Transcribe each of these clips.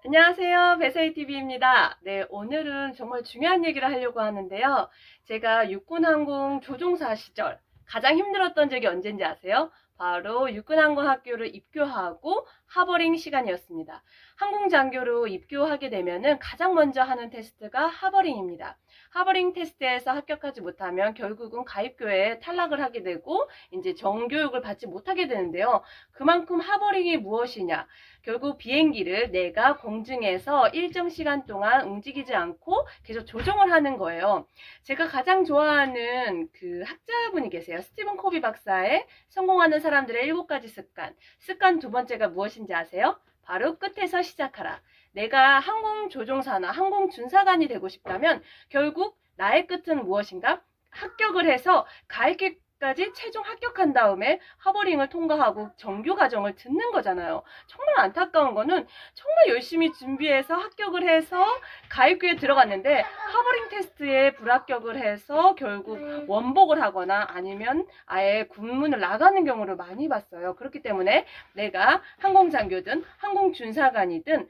안녕하세요. 배세희TV입니다. 네, 오늘은 정말 중요한 얘기를 하려고 하는데요. 제가 육군항공 조종사 시절 가장 힘들었던 적이 언제인지 아세요? 바로 육군항공학교를 입교하고 하버링 시간이었습니다. 항공장교로 입교하게 되면은 가장 먼저 하는 테스트가 하버링입니다. 하버링 테스트에서 합격하지 못하면 결국은 가입교에 탈락을 하게 되고 이제 정교육을 받지 못하게 되는데요. 그만큼 하버링이 무엇이냐? 결국 비행기를 내가 공중에서 일정 시간 동안 움직이지 않고 계속 조종을 하는 거예요. 제가 가장 좋아하는 그 학자분이 계세요. 스티븐 코비 박사의 성공하는 사람들의 7가지 습관. 습관 두 번째가 무엇인지 아세요? 바로 끝에서 시작하라. 내가 항공조종사나 항공준사관이 되고 싶다면 결국 나의 끝은 무엇인가? 합격을 해서 가이드까지 최종 합격한 다음에 하버링을 통과하고 정규 과정을 듣는 거잖아요. 정말 안타까운 거는 정말 열심히 준비해서 합격을 해서 가입교에 들어갔는데 하버링 테스트에 불합격을 해서 결국 원복을 하거나 아니면 아예 군문을 나가는 경우를 많이 봤어요. 그렇기 때문에 내가 항공장교든 항공준사관이든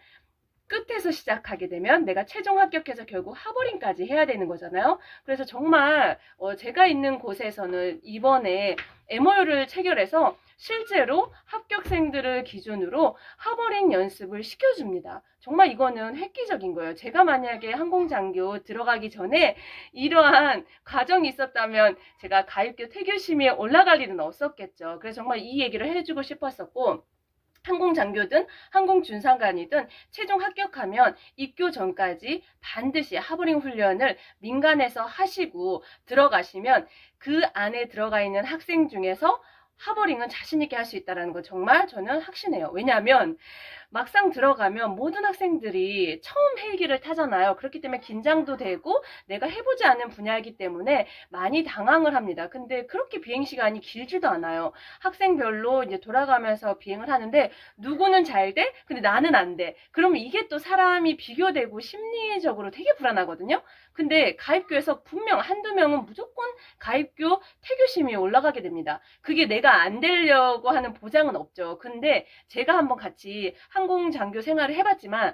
끝에서 시작하게 되면 내가 최종 합격해서 결국 하버링까지 해야 되는 거잖아요. 그래서 정말 제가 있는 곳에서는 이번에 MOU를 체결해서 실제로 합격생들을 기준으로 하버링 연습을 시켜줍니다. 정말 이거는 획기적인 거예요. 제가 만약에 항공장교 들어가기 전에 이러한 과정이 있었다면 제가 가입교 태교심에 올라갈 일은 없었겠죠. 그래서 정말 이 얘기를 해주고 싶었었고, 항공장교든 항공준상관이든 최종 합격하면 입교 전까지 반드시 하버링 훈련을 민간에서 하시고 들어가시면 그 안에 들어가 있는 학생 중에서 하버링은 자신있게 할 수 있다는 거 정말 저는 확신해요. 왜냐하면 막상 들어가면 모든 학생들이 처음 헬기를 타잖아요. 그렇기 때문에 긴장도 되고 내가 해보지 않은 분야이기 때문에 많이 당황을 합니다. 근데 그렇게 비행 시간이 길지도 않아요. 학생별로 이제 돌아가면서 비행을 하는데 누구는 잘 돼? 근데 나는 안 돼. 그러면 이게 또 사람이 비교되고 심리적으로 되게 불안하거든요. 근데 가입교에서 분명 한두 명은 무조건 가입교 태교심이 올라가게 됩니다. 그게 내가 안 되려고 하는 보장은 없죠. 근데 제가 한번 같이 항공장교 생활을 해봤지만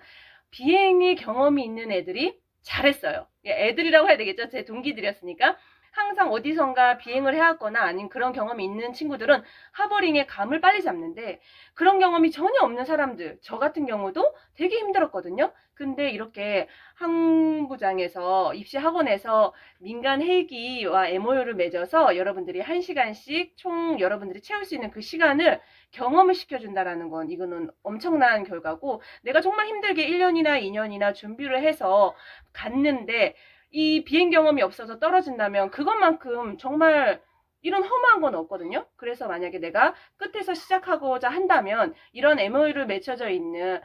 비행의 경험이 있는 애들이 잘했어요. 애들이라고 해야 되겠죠. 제 동기들이었으니까. 항상 어디선가 비행을 해왔거나 아닌 그런 경험이 있는 친구들은 하버링의 감을 빨리 잡는데 그런 경험이 전혀 없는 사람들, 저 같은 경우도 되게 힘들었거든요. 근데 이렇게 항부장에서 입시학원에서 민간 헬기와 MOU를 맺어서 여러분들이 1시간씩 총 여러분들이 채울 수 있는 그 시간을 경험을 시켜준다라는 건 이거는 엄청난 결과고, 내가 정말 힘들게 1년이나 2년이나 준비를 해서 갔는데 이 비행 경험이 없어서 떨어진다면 그것만큼 정말 이런 허무한 건 없거든요. 그래서 만약에 내가 끝에서 시작하고자 한다면 이런 MOU를 맺혀져 있는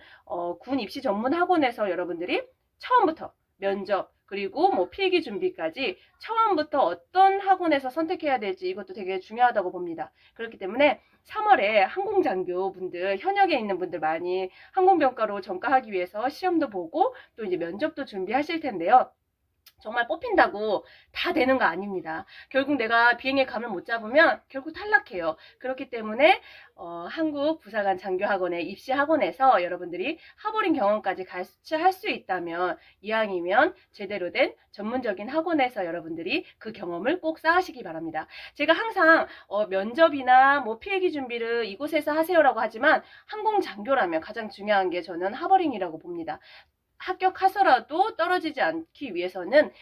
군 입시 전문 학원에서 여러분들이 처음부터 면접 그리고 뭐 필기 준비까지 처음부터 어떤 학원에서 선택해야 될지 이것도 되게 중요하다고 봅니다. 그렇기 때문에 3월에 항공장교 분들, 현역에 있는 분들 많이 항공병과로 전과하기 위해서 시험도 보고 또 이제 면접도 준비하실 텐데요. 정말 뽑힌다고 다 되는 거 아닙니다. 결국 내가 비행의 감을 못 잡으면 결국 탈락해요. 그렇기 때문에 한국 부사관 장교학원의 입시학원에서 여러분들이 하버링 경험까지 같이 할 수 있다면 이왕이면 제대로 된 전문적인 학원에서 여러분들이 그 경험을 꼭 쌓으시기 바랍니다. 제가 항상 면접이나 뭐 필기 준비를 이곳에서 하세요라고 하지만 항공장교라면 가장 중요한 게 저는 하버링이라고 봅니다. 합격하서라도 떨어지지 않기 위해서는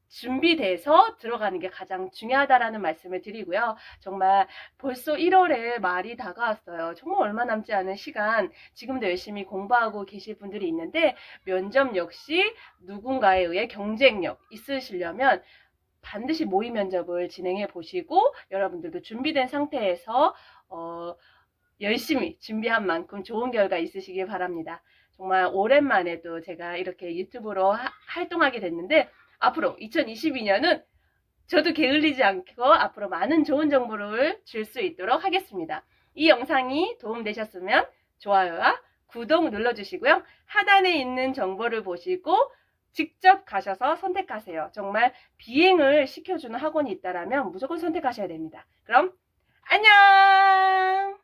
준비돼서 들어가는 게 가장 중요하다라는 말씀을 드리고요. 정말 벌써 1월에 말이 다가왔어요. 정말 얼마 남지 않은 시간, 지금도 열심히 공부하고 계실 분들이 있는데 면접 역시 누군가에 의해 경쟁력 있으시려면 반드시 모의 면접을 진행해 보시고 여러분들도 준비된 상태에서 열심히 준비한 만큼 좋은 결과 있으시길 바랍니다. 정말 오랜만에 또 제가 이렇게 유튜브로 활동하게 됐는데 앞으로 2022년은 저도 게을리지 않고 앞으로 많은 좋은 정보를 줄 수 있도록 하겠습니다. 이 영상이 도움되셨으면 좋아요와 구독 눌러주시고요. 하단에 있는 정보를 보시고 직접 가셔서 선택하세요. 정말 비행을 시켜주는 학원이 있다면 무조건 선택하셔야 됩니다. 그럼 안녕!